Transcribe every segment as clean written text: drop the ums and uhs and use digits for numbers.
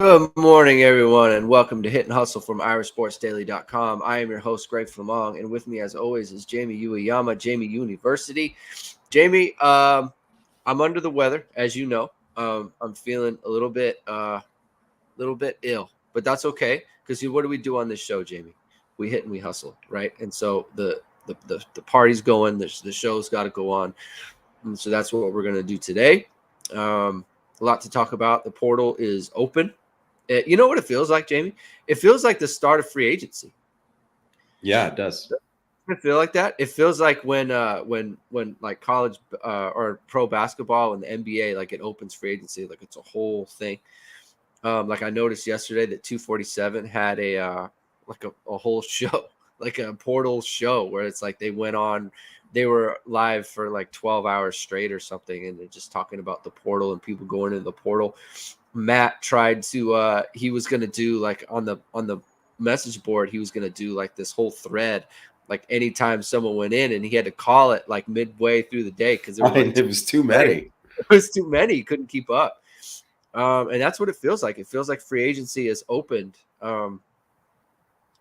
Good morning, everyone, and welcome to Hit and Hustle from IrishSportsDaily.com. I am your host, Greg Flamong, and with me, as always, is Jamie Ueyama, Jamie University. Jamie, I'm under the weather, as you know. I'm feeling a little bit ill, but that's okay because what do we do on this show, Jamie? We hit and we hustle, right? And so the party's going, the show's got to go on, and so that's what we're going to do today. A lot to talk about. The portal is open. You know what it feels like, Jamie? It feels like the start of free agency. Yeah, it does. Doesn't it feel like that? It feels like when like college or pro basketball and the NBA, like it opens free agency, like it's a whole thing. Like I noticed yesterday that 247 had a whole show, like a portal show where it's like they were live for like 12 hours straight or something, and they're just talking about the portal and people going into the portal. Matt tried to he was gonna do like on the message board, he was gonna do like this whole thread, like anytime someone went in, and he had to call it like midway through the day because It was too many. It was too many. He couldn't keep up. And that's what it feels like. It feels like free agency is opened,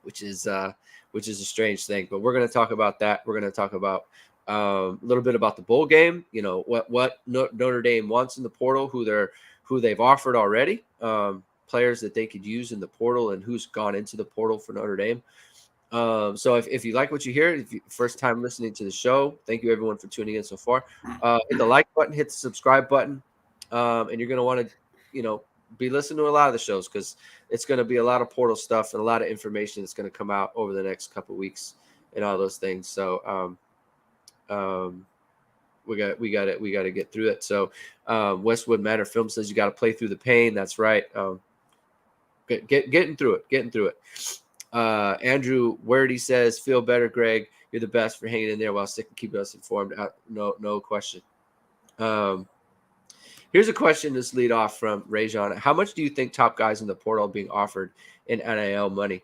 which is a strange thing. But we're going to talk about that. We're going to talk about a little bit about the bowl game. You know what Notre Dame wants in the portal, who they've offered already, players that they could use in the portal, and who's gone into the portal for Notre Dame. So if you like what you hear, if you first time listening to the show, thank you everyone for tuning in so far. Hit the like button, hit the subscribe button, and you're going to want to be listening to a lot of the shows because it's going to be a lot of portal stuff and a lot of information that's going to come out over the next couple of weeks and all those things. So we got to get through it. So Westwood Manor Film says you got to play through the pain. That's right. Getting through it. Andrew Wordy says, feel better, Greg. You're the best for hanging in there while sick and keeping us informed. No question. Here's a question to lead off from Rajon. How much do you think top guys in the portal are being offered in NIL money?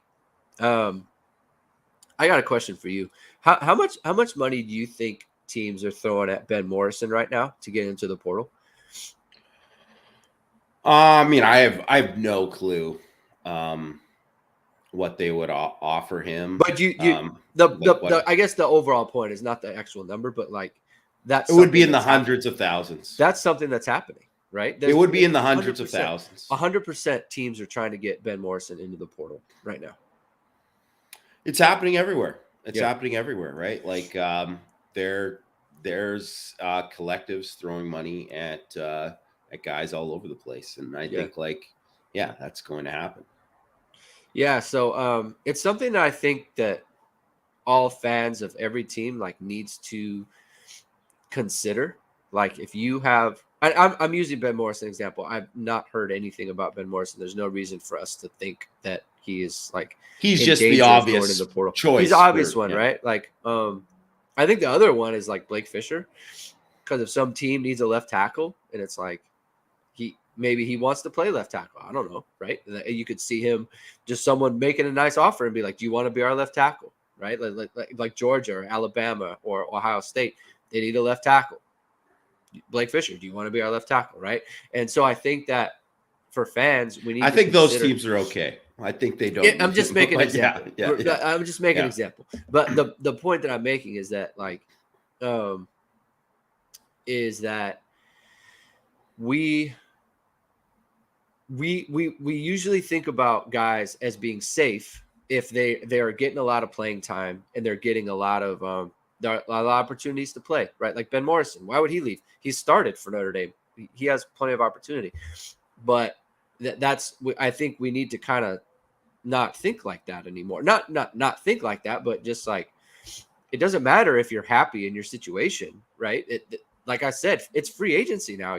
I got a question for you. How much money do you think teams are throwing at Ben Morrison right now to get into the portal? I mean, I have no clue what they would offer him. But I guess the overall point is not the actual number, but like it would be in the hundreds of thousands. That's something that's happening, right? It would be in the hundreds of thousands. 100% teams are trying to get Ben Morrison into the portal right now. It's happening everywhere. It's happening everywhere, right? Like there's collectives throwing money at guys all over the place, and I think that's going to happen. Yeah, so it's something that I think that all fans of every team like needs to consider. Like if you have, I'm using Ben Morrison example. I've not heard anything about Ben Morrison. There's no reason for us to think that he is like he's just the obvious the portal. choice. He's the obvious one, right? Like I think the other one is like Blake Fisher, because if some team needs a left tackle and it's like maybe he wants to play left tackle. I don't know, right? You could see him just someone making a nice offer and be like, "Do you want to be our left tackle?" Right? Like Georgia or Alabama or Ohio State, they need a left tackle. Blake Fisher, do you want to be our left tackle? Right? And so I think that for fans, we need. I think those teams are okay. I think they don't. Yeah, I'm just making an example. Yeah. I'm just making an example. But the point that I'm making is that we usually think about guys as being safe if they are getting a lot of playing time and they're getting a lot of opportunities to play, right? Like Ben Morrison, why would he leave? He started for Notre Dame. He has plenty of opportunity, but I think we need to kind of not think like that anymore. Not think like that, but just like it doesn't matter if you're happy in your situation, right? Like I said, it's free agency now.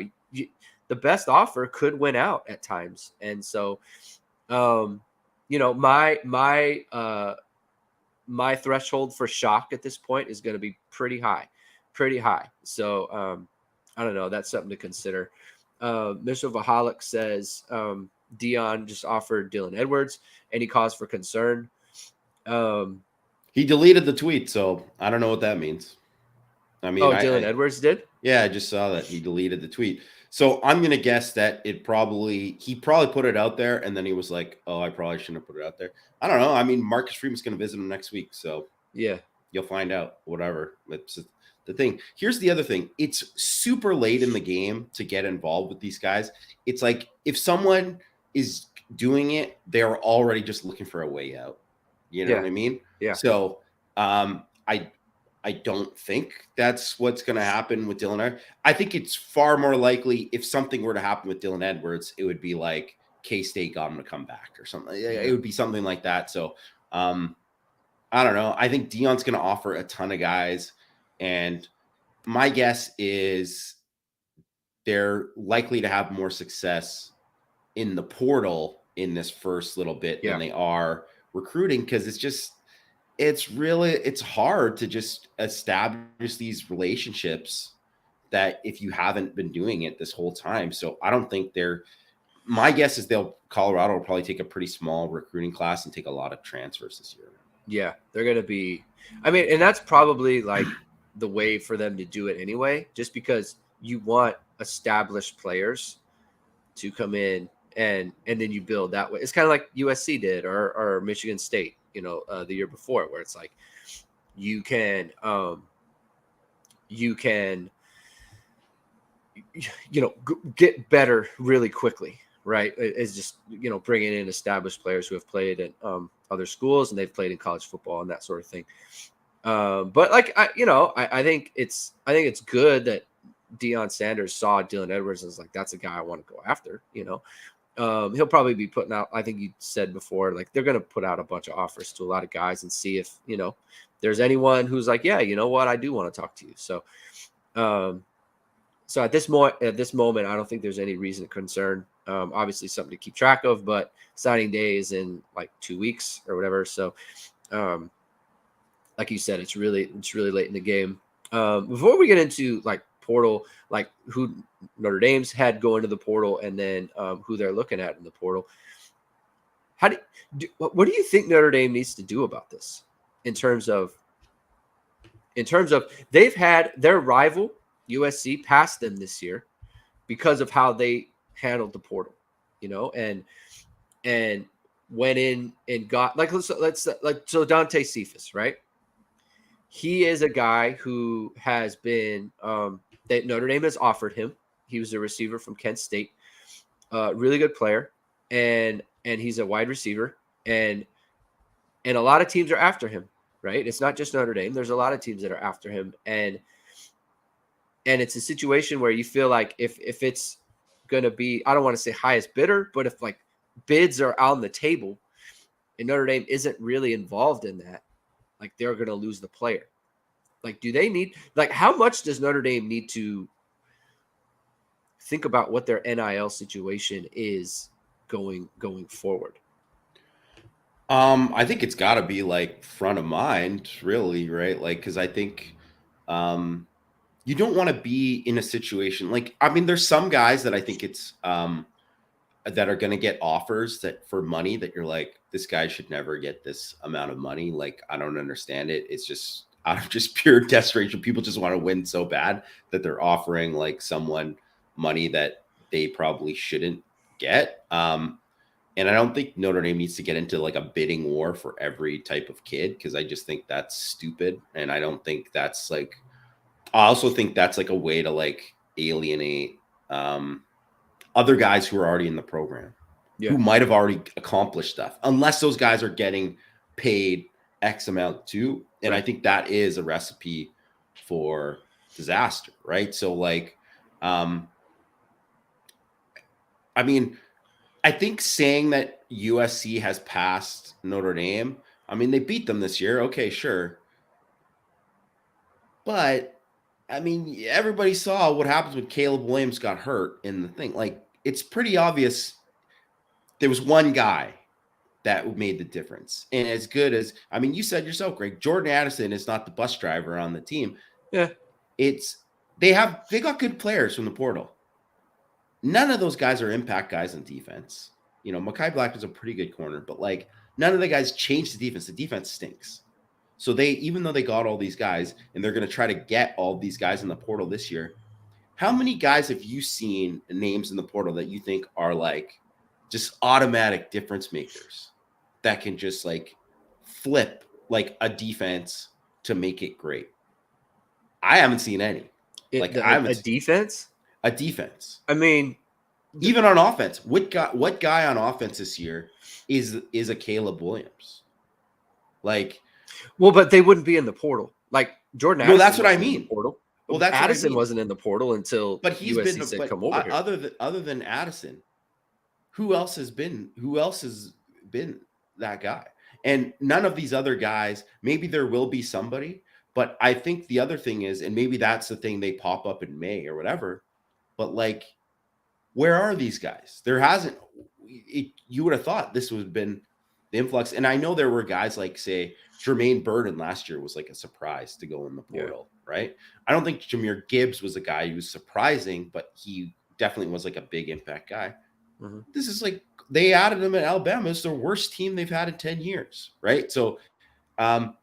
The best offer could win out at times, and so, my threshold for shock at this point is going to be pretty high. So, I don't know. That's something to consider. Mr. Vahalik says Dion just offered Dylan Edwards. Any cause for concern? He deleted the tweet, so I don't know what that means. I mean, Dylan Edwards did? Yeah, I just saw that he deleted the tweet. So I'm gonna guess that he probably put it out there, and then he was like, "Oh, I probably shouldn't have put it out there." I don't know. I mean, Marcus Freeman's gonna visit him next week, so Yeah, you'll find out. Whatever. It's the thing. Here's the other thing. It's super late in the game to get involved with these guys. It's like if someone is doing it, they're already just looking for a way out. You know yeah, what I mean? yeah, So I don't think that's what's going to happen with Dylan Edwards. I think it's far more likely if something were to happen with Dylan Edwards, it would be like K-State got him to come back or something. It yeah, would be something like that. So I don't know. I think Dion's going to offer a ton of guys, and my guess is they're likely to have more success in the portal in this first little bit than yeah, they are recruiting because it's hard to just establish these relationships that if you haven't been doing it this whole time. So I don't think my guess is Colorado will probably take a pretty small recruiting class and take a lot of transfers this year. yeah. They're gonna be. I mean, and that's probably like the way for them to do it anyway, just because you want established players to come in and then you build that way. It's kind of like USC did or Michigan State, the year before, where it's like you can you can get better really quickly, right? It's just bringing in established players who have played at other schools and they've played in college football and that sort of thing. But like I think it's good that Deion Sanders saw Dylan Edwards and was like, that's a guy I want to go after. He'll probably be putting out, I think you said before, like they're going to put out a bunch of offers to a lot of guys and see if, there's anyone who's like, yeah, you know what? I do want to talk to you. So at this moment, I don't think there's any reason to concern. Obviously something to keep track of, but signing day is in like 2 weeks or whatever. So, like you said, it's really late in the game. Before we get into like portal, like who Notre Dame's had going to the portal, and then who they're looking at in the portal. What do you think Notre Dame needs to do about this in terms of they've had their rival USC pass them this year because of how they handled the portal, and went in and got so Dante Cephas, right? He is a guy who has been that Notre Dame has offered him. He was a receiver from Kent State, really good player, and he's a wide receiver, and a lot of teams are after him, right? It's not just Notre Dame. There's a lot of teams that are after him, and it's a situation where you feel like if it's going to be, I don't want to say highest bidder, but if like bids are on the table and Notre Dame isn't really involved in that, like they're going to lose the player. Like, do they need, like, how much does Notre Dame need to think about what their NIL situation is going forward? I think it's got to be like front of mind, really, right? Like, because I think you don't want to be in a situation like, I mean, there's some guys that I think it's that are going to get offers that for money that you're like, this guy should never get this amount of money. Like, I don't understand it. It's just out of just pure desperation. People just want to win so bad that they're offering like someone money that they probably shouldn't get. And I don't think Notre Dame needs to get into like a bidding war for every type of kid because I just think that's stupid. And I don't think that's like, I also think that's like a way to like alienate other guys who are already in the program Yeah. who might have already accomplished stuff, unless those guys are getting paid X amount too. And Right. I think that is a recipe for disaster, right? So like, I mean, I think saying that USC has passed Notre Dame, I mean, they beat them this year. Okay, sure. But I mean, everybody saw what happens when Caleb Williams got hurt in the thing. Like, it's pretty obvious there was one guy that made the difference. And as good as, I mean, you said yourself, Greg, Jordan Addison is not the bus driver on the team. Yeah. They got good players from the portal. None of those guys are impact guys on defense. Mekhi Black was a pretty good corner, but like none of the guys changed the defense. The defense stinks. So even though they got all these guys and they're going to try to get all these guys in the portal this year, How many guys have you seen names in the portal that you think are like just automatic difference makers that can just like flip like a defense to make it great? I haven't seen any. Like I A haven't seen defense. a defense. I mean, Even on offense, what guy on offense this year is a Caleb Williams? Like, well, but they wouldn't be in the portal. Like Jordan no, that's Addison what I wasn't in the mean. portal. Well, that's what I Addison mean. wasn't in the portal until But he's USC been, said, but "Come over here." other than Addison, who else has been that guy? And none of these other guys, maybe there will be somebody, but I think the other thing is, and maybe that's the thing, they pop up in May or whatever, but like, where are these guys? There hasn't, you would have thought this would have been the influx. And I know there were guys like, say, Jermaine Burton last year was like a surprise to go in the Yeah. portal, right? I don't think Jahmyr Gibbs was a guy who was surprising, but he definitely was like a big impact guy. Mm-hmm. This is like, they added him at Alabama. It's the worst team they've had in 10 years, right? So, and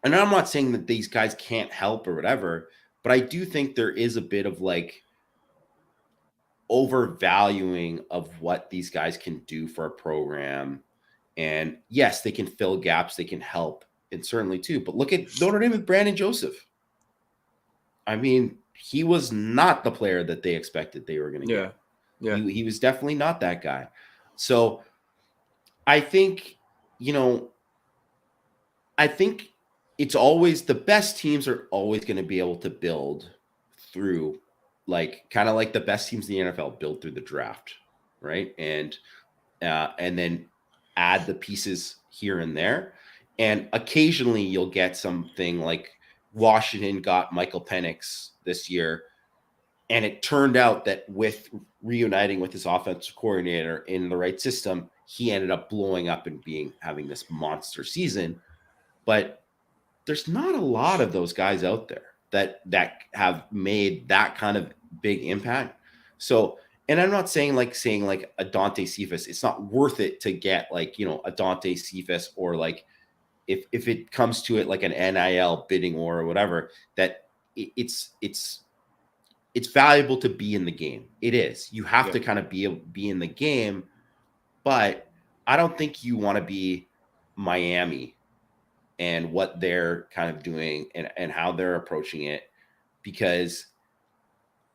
I'm not saying that these guys can't help or whatever, but I do think there is a bit of like overvaluing of what these guys can do for a program. And yes, they can fill gaps, they can help, and certainly too. But look at Notre Dame with Brandon Joseph. I mean, he was not the player that they expected they were going to get. Yeah. He was definitely not that guy. So I think, I think it's always the best teams are always going to be able to build through like kind of like the best teams in the NFL build through the draft, right? And then add the pieces here and there. And occasionally you'll get something like Washington got Michael Penix this year. And it turned out that with reuniting with his offensive coordinator in the right system, he ended up blowing up and having this monster season. But there's not a lot of those guys out there that have made that kind of big impact. So, and I'm not saying like a Dante Cephas, it's not worth it to get like, a Dante Cephas, or like if it comes to it like an NIL bidding or whatever, that it's valuable to be in the game. It is. You have to kind of be in the game, but I don't think you want to be Miami and what they're kind of doing and how they're approaching it, because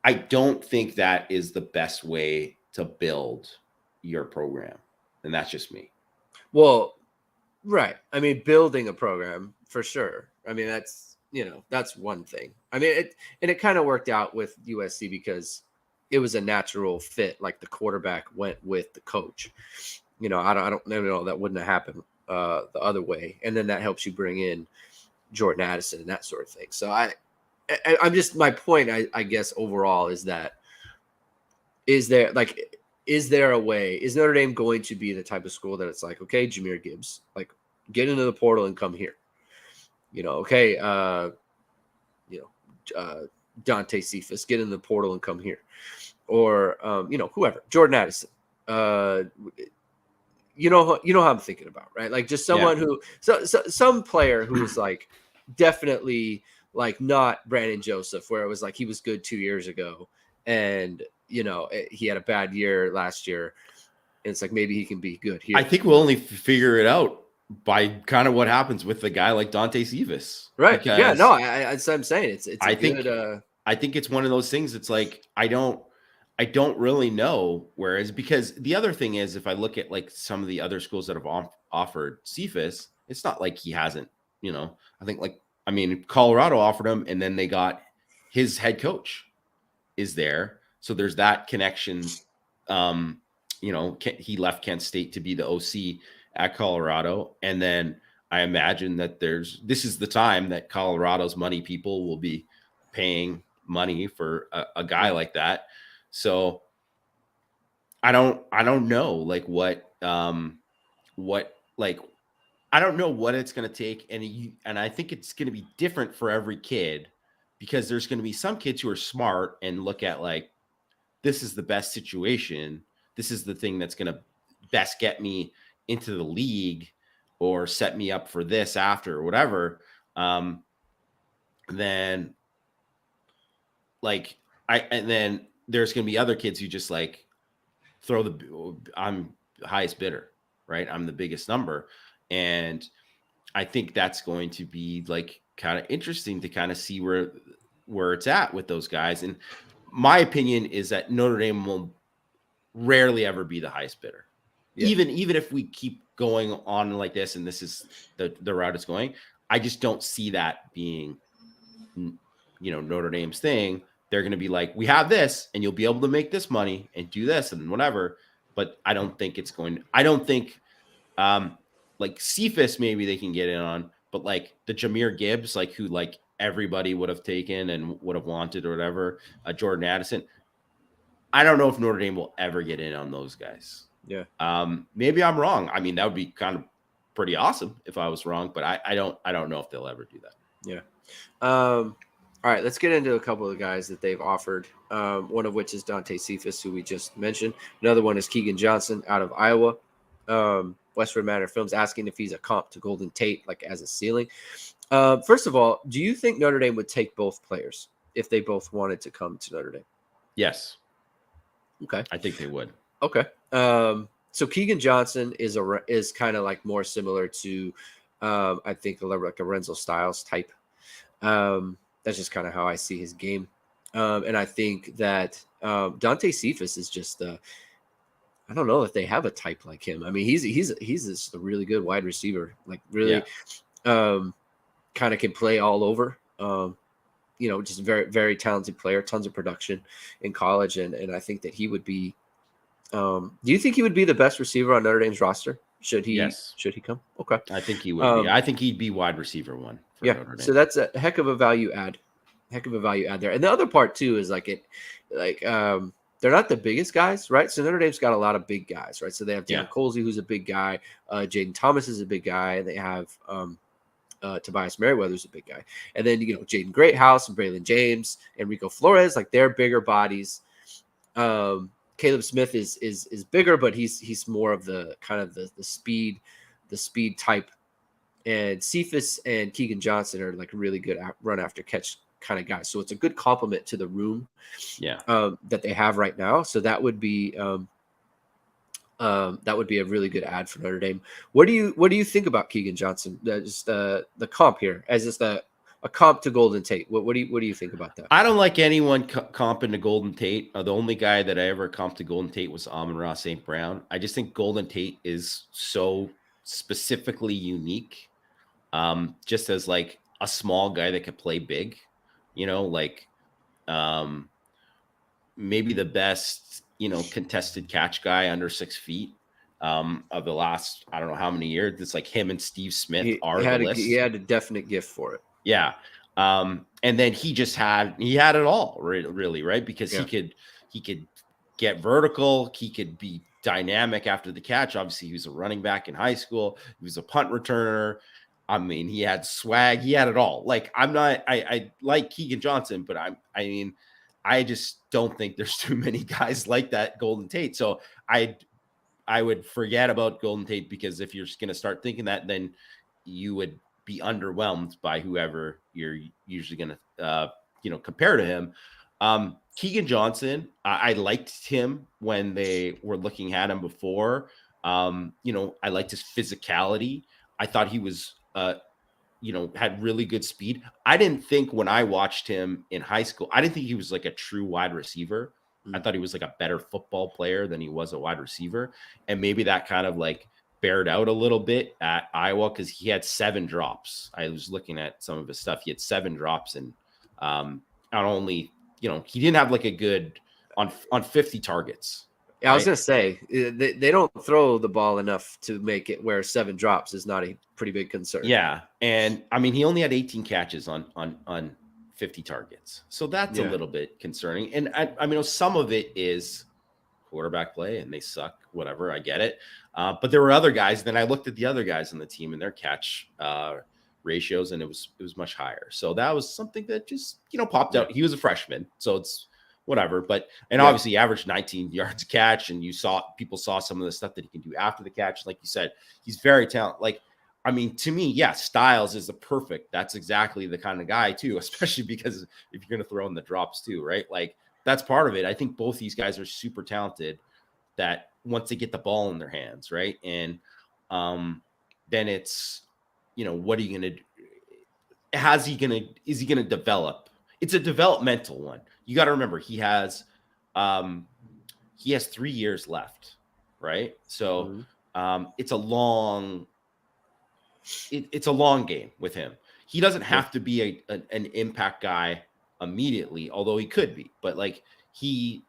I don't think that is the best way to build your program. And that's just me. Well, right. I mean, building a program for sure. I mean, that's one thing. I mean, it kind of worked out with USC because it was a natural fit. Like the quarterback went with the coach. I don't know that wouldn't have happened the other way. And then that helps you bring in Jordan Addison and that sort of thing. So I'm just, my point, I guess overall is that is there a way, is Notre Dame going to be the type of school that it's like, okay, Jahmyr Gibbs, like get into the portal and come here, okay, Dante Cephas, get in the portal and come here, or whoever, Jordan Addison, how I'm thinking about, right? Like just someone who, some player who was like definitely like not Brandon Joseph, where it was like he was good 2 years ago, and he had a bad year last year, and it's like maybe he can be good here. I think we'll only figure it out by kind of what happens with a guy like Dante Cephas, right? Yeah, no, that's what I'm saying. It's I think it's one of those things. It's like I don't really know. Whereas, because the other thing is, if I look at like some of the other schools that have offered Cephas, it's not like he hasn't. I think Colorado offered him, and then they got his head coach is there, so there's that connection. He left Kent State to be the OC at Colorado, and then I imagine that this is the time that Colorado's money people will be paying money for a guy like that. So I don't know like what like I don't know what it's going to take, and I think it's going to be different for every kid, because there's going to be some kids who are smart and look at like, this is the best situation, this is the thing that's going to best get me into the league or set me up for this after or whatever. Then like and then there's going to be other kids who just like I'm the highest bidder, right? I'm the biggest number. And I think that's going to be like kind of interesting to kind of see where it's at with those guys. And my opinion is that Notre Dame will rarely ever be the highest bidder. Yeah. Even if we keep going on like this and this is the route it's going, I just don't see that being Notre Dame's thing. They're going to be like, we have this and you'll be able to make this money and do this and whatever. But I don't think it's going. I don't think like Cephas maybe they can get in on, but like the Jahmyr Gibbs, like who like everybody would have taken and would have wanted or whatever, Jordan Addison. I don't know if Notre Dame will ever get in on those guys. Yeah. Maybe I'm wrong. I mean, that would be kind of pretty awesome if I was wrong, but I don't know if they'll ever do that. Yeah. All right, let's get into a couple of guys that they've offered. One of which is Dante Cephas, who we just mentioned. Another one is Keegan Johnson out of Iowa. Westford Manor Films asking if he's a comp to Golden Tate, like as a ceiling. First of all, do you think Notre Dame would take both players if they both wanted to come to Notre Dame? Yes. Okay. I think they would. Okay. So Keegan Johnson is kind of like more similar to, I think like a Renzo Styles type. That's just kind of how I see his game. And I think that Dante Cephas is just I don't know if they have a type like him. I mean, he's just a really good wide receiver, like really kind of can play all over. Just a very, very talented player, tons of production in college. And I think that he would be do you think he would be the best receiver on Notre Dame's roster? Should he come? Okay. I think he would be. I think he'd be wide receiver one for Notre Dame. So that's a heck of a value add. There. And the other part too is they're not the biggest guys, right? So Notre Dame's got a lot of big guys, right? So they have Dan Colsey, who's a big guy. Jaden Thomas is a big guy. And they have Tobias Merriweather's a big guy. And then, Jaden Greathouse and Braylon James, Enrico Flores, like they're bigger bodies. Caleb Smith is bigger, but he's more of the kind of the speed type. And Cephas and Keegan Johnson are like really good run after catch kind of guys. So it's a good complement to the room that they have right now. So that would be a really good ad for Notre Dame. What do you think about Keegan Johnson? Just the comp here as just a comp to Golden Tate. What do you think about that? I don't like anyone comping to Golden Tate. The only guy that I ever comped to Golden Tate was Amon-Ra St. Brown. I just think Golden Tate is so specifically unique. Just as like a small guy that could play big, maybe the best, contested catch guy under 6 feet of the last, I don't know how many years. It's like him and Steve Smith He had a definite gift for it. Yeah. And then he had it all really, right? Because he could get vertical. He could be dynamic after the catch. Obviously he was a running back in high school. He was a punt returner. I mean, he had swag. He had it all. Like I like Keegan Johnson, but I just don't think there's too many guys like that Golden Tate. So I would forget about Golden Tate, because if you're just going to start thinking that, then you would be underwhelmed by whoever you're usually going to, compare to him. Keegan Johnson, I liked him when they were looking at him before. I liked his physicality. I thought he was, had really good speed. I didn't think when I watched him in high school, I didn't think he was like a true wide receiver. I thought he was like a better football player than he was a wide receiver. And maybe that kind of like bared out a little bit at Iowa, because he had 7 drops. I was looking at some of his stuff. He had 7 drops, and not only, he didn't have like a good on 50 targets. Yeah, I was going to say, they don't throw the ball enough to make it where 7 drops is not a pretty big concern. Yeah. And I mean, he only had 18 catches on 50 targets. So that's a little bit concerning. And I mean, some of it is quarterback play and they suck, whatever. I get it. But there were other guys. Then I looked at the other guys on the team and their catch ratios, and it was much higher. So that was something that just, popped out. He was a freshman, so it's whatever. But, and obviously he averaged 19 yards a catch, and people saw some of the stuff that he can do after the catch. Like you said, he's very talented. Like, I mean, to me, Styles is that's exactly the kind of guy too, especially because if you're going to throw in the drops too, right? Like, that's part of it. I think both these guys are super talented that once they get the ball in their hands, right? And then it's, what are you going to do? Is he going to develop? It's a developmental one. You got to remember um, he has 3 years left, right? So Mm-hmm. it's a long, it's a long game with him. He doesn't Yeah. have to be an impact guy immediately, although he could be. But like it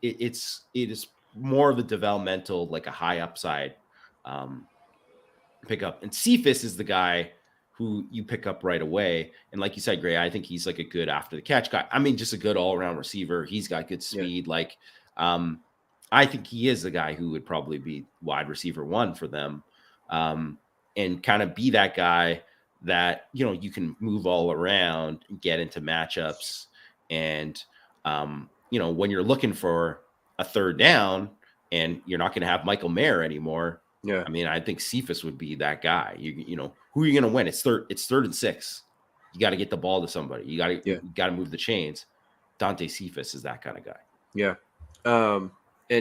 is more of a developmental, like a high upside um, pickup. And Cephas is the guy who you pick up right away. And like you said, Gray, I think he's like a good after the catch guy. I mean, just a good all around receiver. He's got good Yeah. speed. Like, I think he is the guy who would probably be wide receiver 1 for them, and kind of be that guy that, you can move all around and get into matchups. And, when you're looking for a third down and you're not going to have Michael Mayer anymore, Yeah. I mean, I think Cephas would be that guy. Who are you going to win? It's third and 6. You got to get the ball to somebody. You got to move the chains. Dante Cephas is that kind of guy. Yeah. And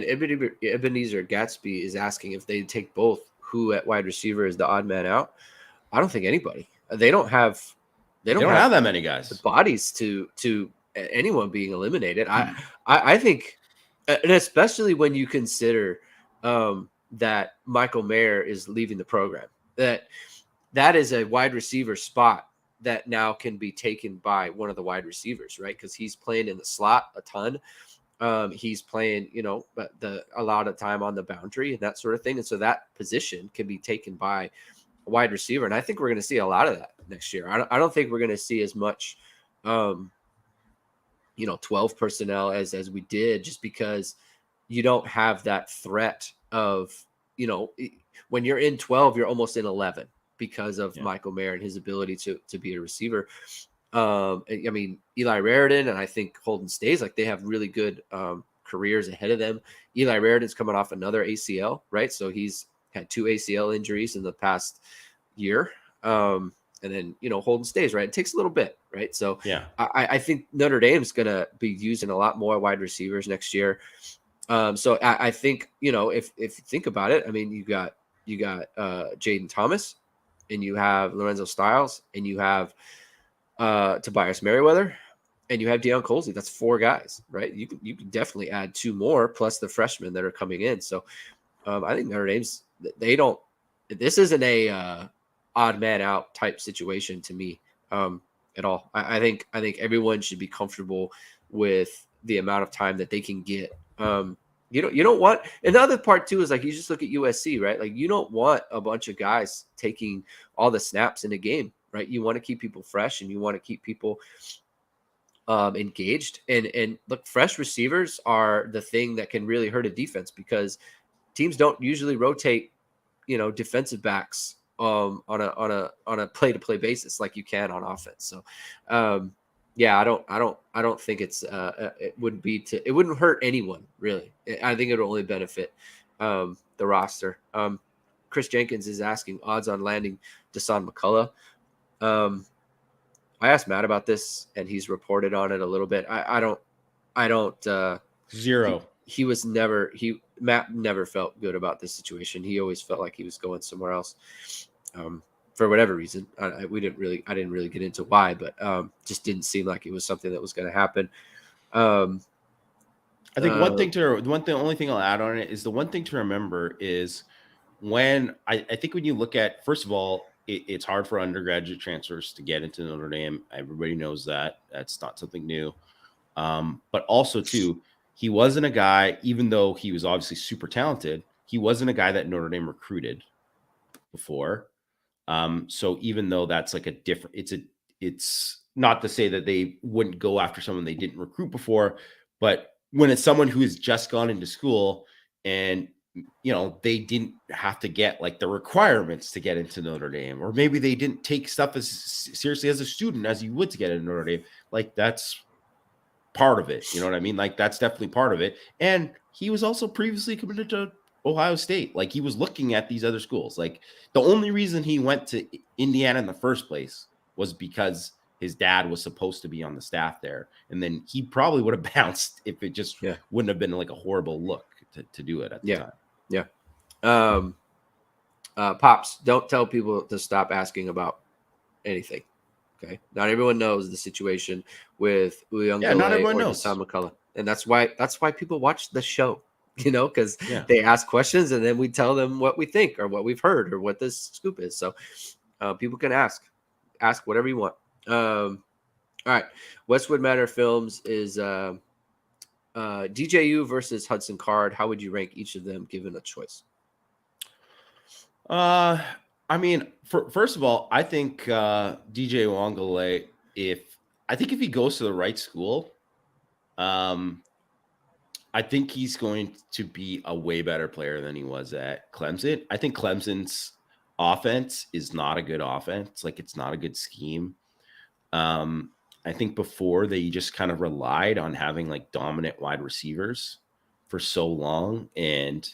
Ebenezer Gatsby is asking if they take both, who at wide receiver is the odd man out. I don't think anybody. They don't have have that many guys. The bodies to anyone being eliminated. I think, and especially when you consider that Michael Mayer is leaving the program, that is a wide receiver spot that now can be taken by one of the wide receivers, right? Because he's playing in the slot a ton. He's playing, a lot of time on the boundary and that sort of thing. And so that position can be taken by a wide receiver. And I think we're going to see a lot of that next year. I don't think we're going to see as much, 12 personnel as we did, just because you don't have that threat of, when you're in 12, you're almost in 11 because of Michael Mayer and his ability to be a receiver. I mean, Eli Raridan and I think Holden Stays, like they have really good careers ahead of them. Eli Raridan's coming off another ACL, right? So he's had 2 ACL injuries in the past year. And then, Holden Stays, right? It takes a little bit, right? So I think Notre Dame's going to be using a lot more wide receivers next year. So I think, if you think about it, I mean, you got Jaden Thomas, and you have Lorenzo Styles, and you have Tobias Merriweather, and you have Deion Colsey. That's 4 guys, right? You can definitely add 2 more plus the freshmen that are coming in. So I think Notre Dame's, this isn't a odd man out type situation to me at all. I think everyone should be comfortable with the amount of time that they can get. You don't want, and the other part too is like, you just look at USC, right? Like you don't want a bunch of guys taking all the snaps in a game, right? You want to keep people fresh, and you want to keep people engaged. And look, fresh receivers are the thing that can really hurt a defense, because teams don't usually rotate, defensive backs on a play-to-play basis like you can on offense. So I don't think it's it wouldn't hurt anyone really. I think it would only benefit the roster. Chris Jenkins is asking odds on landing Dasan McCullough. I asked Matt about this, and he's reported on it a little bit. I don't 0. Matt never felt good about this situation. He always felt like he was going somewhere else. For whatever reason, I didn't really get into why, but just didn't seem like it was something that was going to happen. I think the only thing I'll add on it is, the one thing to remember is when I think when you look at, first of all, it's hard for undergraduate transfers to get into Notre Dame. Everybody knows that. That's not something new. But also too, he wasn't a guy, even though he was obviously super talented, he wasn't a guy that Notre Dame recruited before. So even though that's like it's not to say that they wouldn't go after someone they didn't recruit before, but when it's someone who has just gone into school and, they didn't have to get like the requirements to get into Notre Dame, or maybe they didn't take stuff as seriously as a student as you would to get into Notre Dame. Like that's part of it. You know what I mean? Like that's definitely part of it. And he was also previously committed to Ohio State. Like he was looking at these other schools. Like the only reason he went to Indiana in the first place was because his dad was supposed to be on the staff there, and then he probably would have bounced if it just Yeah. wouldn't have been like a horrible look to do it at the Yeah. time. Yeah. Pops, don't tell people to stop asking about anything. Okay. Not everyone knows the situation with Yeah, not Uyunglele everyone or knows. Hassan McCullough. And that's why people watch the show, because Yeah. they ask questions and then we tell them what we think or what we've heard or what this scoop is. So people can ask whatever you want. All right. Westwood Manor Films is DJU versus Hudson Card. How would you rank each of them given a choice? I mean, first of all, I think DJ Wangale, if he goes to the right school, I think he's going to be a way better player than he was at Clemson. I think Clemson's offense is not a good offense. Like, it's not a good scheme. I think before they just kind of relied on having like dominant wide receivers for so long, and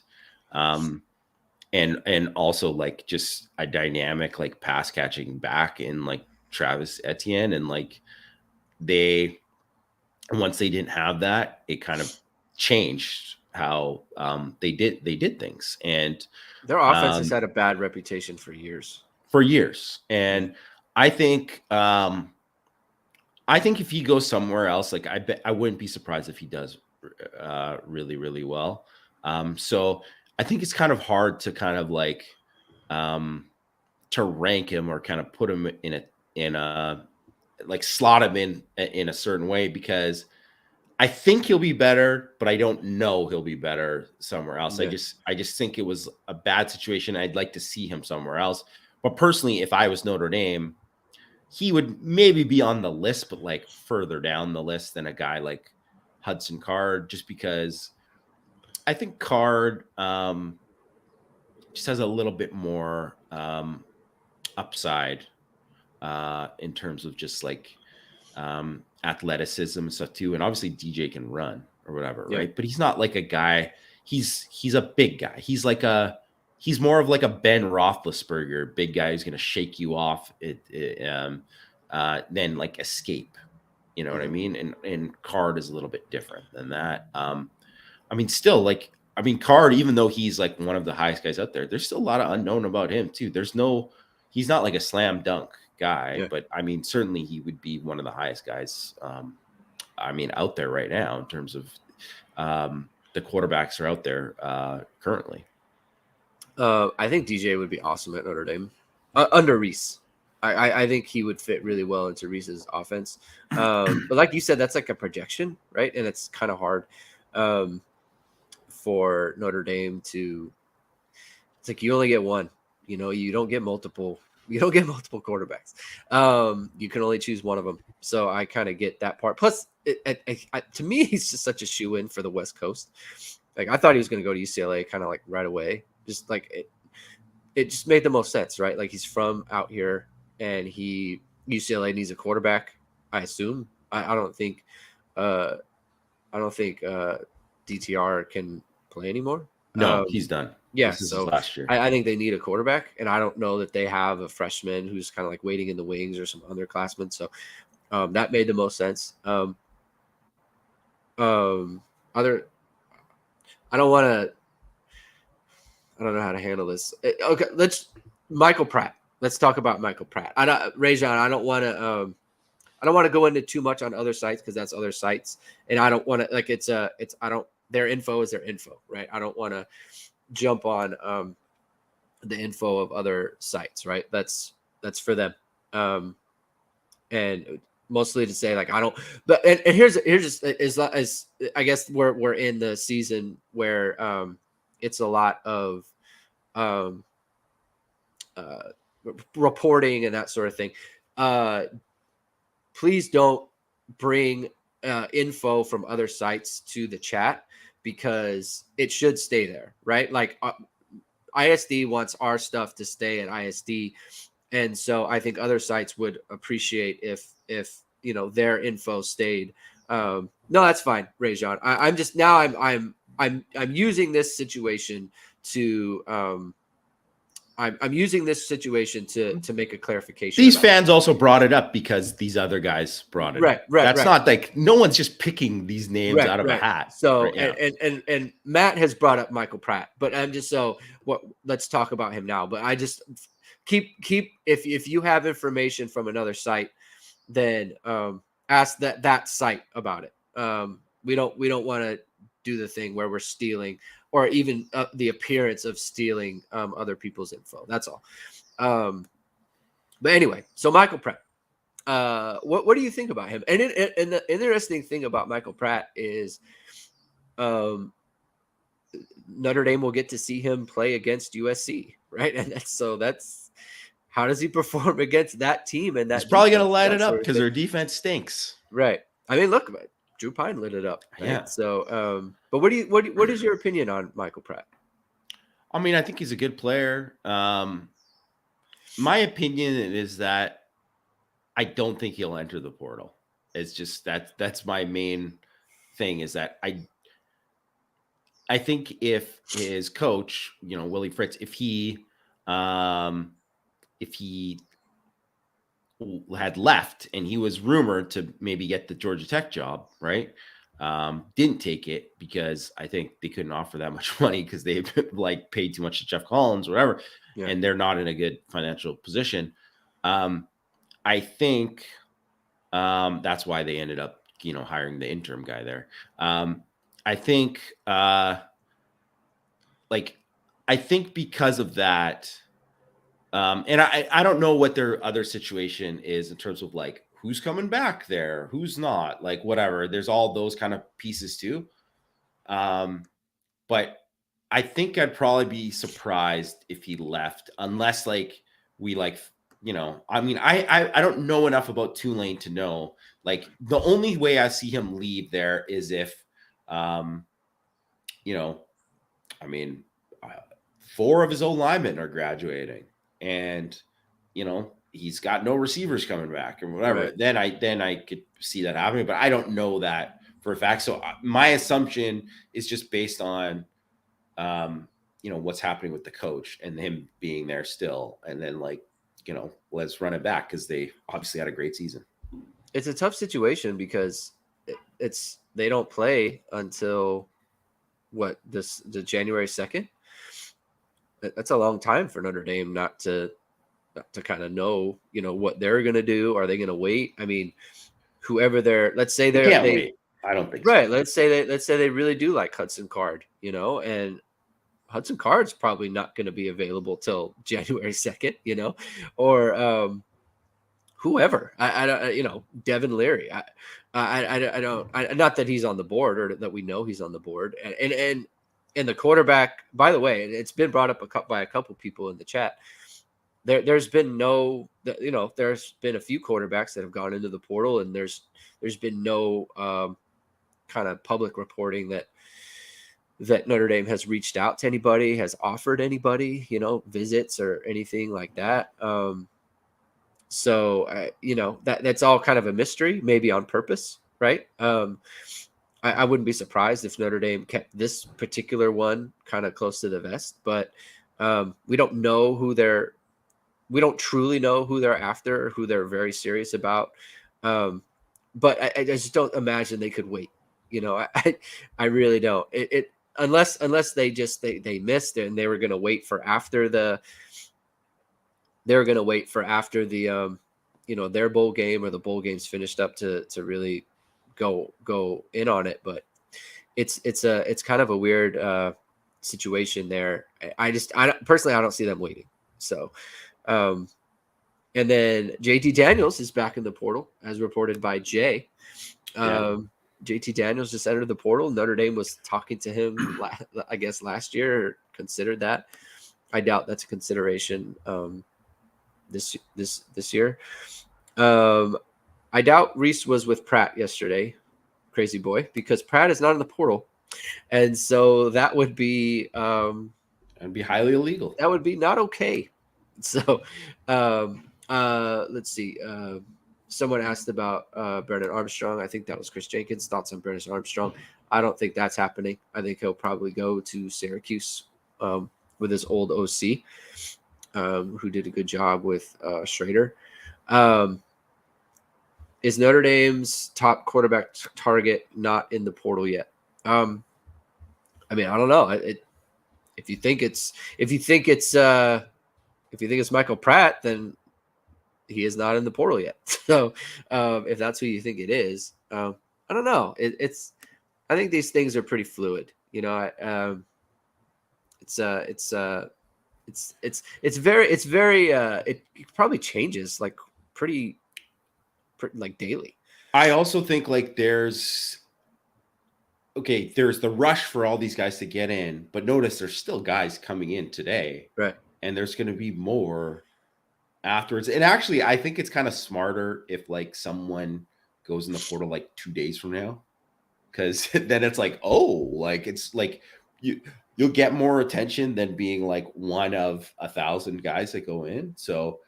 also like just a dynamic like pass catching back in like Travis Etienne, and like once they didn't have that, it kind of changed how they did things, and Their offense has had a bad reputation for years. And I think if he goes somewhere else, like I wouldn't be surprised if he does really, really well. So I think it's kind of hard to kind of like to rank him or kind of put him in a like slot him in a certain way, because I think he'll be better, but I don't know he'll be better somewhere else. Yeah. I just think it was a bad situation. I'd like to see him somewhere else. But personally, if I was Notre Dame, he would maybe be on the list, but like further down the list than a guy like Hudson Card, just because I think Card just has a little bit more upside in terms of just like athleticism and stuff too. And obviously DJ can run or whatever, right? But he's not like a guy. He's a big guy. He's more of like a Ben Roethlisberger, big guy who's going to shake you off than like escape. You know what I mean? And Card is a little bit different than that. I mean, still Card, even though he's like one of the highest guys out there, there's still a lot of unknown about him too. He's not like a slam dunk guy, but I mean, certainly he would be one of the highest guys. I mean, out there right now in terms of the quarterbacks are out there currently. I think DJ would be awesome at Notre Dame under Reese. I think he would fit really well into Reese's offense. But like you said, that's like a projection, right? And it's kind of hard for Notre Dame to. It's like you only get one. You don't get multiple. You don't get multiple quarterbacks. You can only choose one of them. So I kind of get that part. Plus, to me, he's just such a shoe-in for the West Coast. Like, I thought he was going to go to UCLA kind of like right away. Just like it just made the most sense, right? Like, he's from out here, and UCLA needs a quarterback, I assume. I don't think DTR can play anymore. No, he's done. Yeah, this is so last year. I think they need a quarterback, and I don't know that they have a freshman who's kind of like waiting in the wings or some underclassmen. So that made the most sense. I don't know how to handle this. Okay, Michael Pratt. Let's talk about Michael Pratt. Rajon, I don't want to go into too much on other sites because that's other sites, and I don't want to their info is their info, right? I don't want to jump on the info of other sites, right? That's for them. And mostly to say like I don't. But and here's just as I guess we're in the season where it's a lot of reporting and that sort of thing. Please don't bring info from other sites to the chat, because it should stay there, right? Like ISD wants our stuff to stay at ISD, and so I think other sites would appreciate if their info stayed. No, that's fine, Rajon. I'm just now I'm using this situation to I'm using this situation to make a clarification. These about fans also brought it up because these other guys brought it up. That's not like no one's just picking these names out of a hat. So right now. and Matt has brought up Michael Pratt, but I'm just let's talk about him now. But I just keep if you have information from another site, then ask that site about it. We don't want to do the thing where we're stealing or even the appearance of stealing other people's info. That's all. But anyway, so Michael Pratt. What do you think about him? And the interesting thing about Michael Pratt is Notre Dame will get to see him play against USC, right? And that's how does he perform against that team? And He's that probably going to light it up because their defense stinks. Right. I mean, look, Drew Pine lit it up. Right? Yeah. So, but what is your opinion on Michael Pratt? I mean, I think he's a good player. My opinion is that I don't think he'll enter the portal. It's just that's my main thing is that I think if his coach, Willie Fritz, if he had left and he was rumored to maybe get the Georgia Tech job, right? Didn't take it because I think they couldn't offer that much money because they like paid too much to Jeff Collins, whatever, and they're not in a good financial position. I think that's why they ended up, hiring the interim guy there. I think, I think because of that, and I don't know what their other situation is in terms of like who's coming back there, who's not, like whatever. There's all those kind of pieces too. But I think I'd probably be surprised if he left, unless I mean, I don't know enough about Tulane to know. Like the only way I see him leave there is if, I mean, 4 of his old linemen are graduating, and he's got no receivers coming back or whatever. Right. Then I could see that happening, but I don't know that for a fact. So my assumption is just based on, what's happening with the coach and him being there still, and then let's run it back because they obviously had a great season. It's a tough situation because they don't play until the January 2nd. That's a long time for Notre Dame not to kind of know, what they're going to do. Are they going to wait? I mean, whoever let's say they can't wait. I don't think right. So. Let's say they really do like Hudson Card, and Hudson Card's probably not going to be available till January 2nd, or whoever. I don't, Devin Leary. I don't. Not that he's on the board or that we know he's on the board. And the quarterback. By the way, it's been brought up by a couple people in the chat. There's been there's been a few quarterbacks that have gone into the portal, and there's been no kind of public reporting that Notre Dame has reached out to anybody, has offered anybody, visits or anything like that. So that's all kind of a mystery, maybe on purpose, right? I wouldn't be surprised if Notre Dame kept this particular one kind of close to the vest, but we don't truly know who they're after or who they're very serious about. But I just don't imagine they could wait. I really don't. Unless they missed it and they were going to wait for after the their bowl game or the bowl game's finished up to really go in on it. But it's kind of a weird situation there. I personally don't see them waiting. So, and then JT Daniels is back in the portal as reported by Jay. JT Daniels just entered the portal. Notre Dame was talking to him, I guess, last year, or considered that. I doubt that's a consideration this year. I doubt Reese was with Pratt yesterday, crazy boy, because Pratt is not in the portal, and so that would be that'd be highly illegal. That would be not okay. So let's see. Someone asked about Brennan Armstrong. I think that was Chris Jenkins. Thoughts on Brennan Armstrong? I don't think that's happening. I think he'll probably go to Syracuse with his old OC. who did a good job with Schrader. Um, is Notre Dame's top quarterback target not in the portal yet? I mean, I don't know. If you think it's Michael Pratt, then he is not in the portal yet. So if that's who you think it is, I don't know. I think these things are pretty fluid. You know, it's very it probably changes like pretty like daily. I also think like there's the rush for all these guys to get in, but notice there's still guys coming in today, Right. and there's going to be more afterwards. And actually, I think it's kind of smarter if like someone goes in the portal like 2 days from now, because then it's like, oh, like it's like you'll get more attention than being like one of 1,000 guys that go in. So,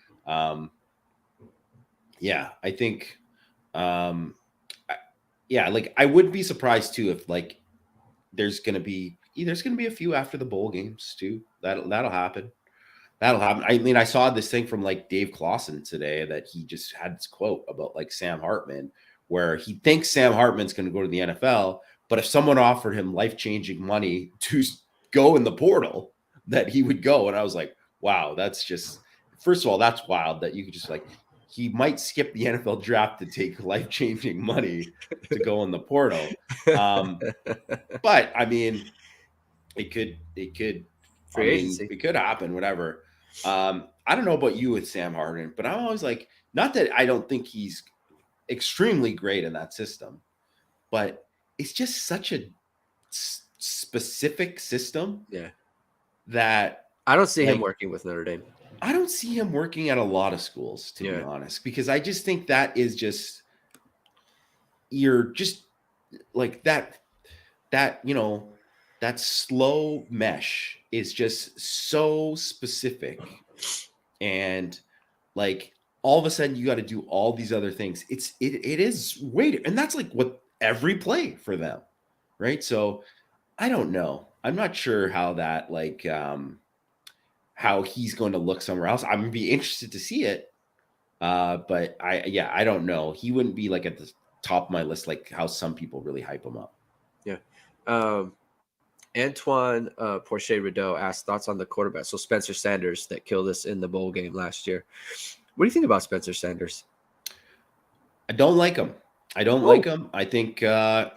yeah, I think, yeah, like I would be surprised too if like there's gonna be a few after the bowl games too. That'll happen. That'll happen. I mean, I saw this thing from like Dave Clawson today that he just had this quote about like Sam Hartman, where he thinks Sam Hartman's going to go to the NFL, but if someone offered him life changing money to go in the portal, that he would go. And I was like, wow, that's just, first of all, that's wild that you could just like, he might skip the NFL draft to take life changing money to go in the portal. But I mean, Free agency. it could happen, whatever. I don't know about you with Sam Harden, but I'm always like, not that I don't think he's extremely great in that system, but it's just such a specific system Yeah. that I don't see him like, working with Notre Dame. I don't see him working at a lot of schools, to be honest, because I just think that is just, you're just like that, that slow mesh is just so specific. And like all of a sudden you got to do all these other things. It is weighted. And that's like what every play for them. Right. So I don't know. I'm not sure how that like how he's going to look somewhere else. I'm gonna be interested to see it. But I don't know. He wouldn't be like at the top of my list, like how some people really hype him up. Yeah. Antoine Porcher Rideau asked thoughts on the quarterback. So Spencer Sanders that killed us in the bowl game last year. What do you think about Spencer Sanders? I don't like him. I don't like him. I think I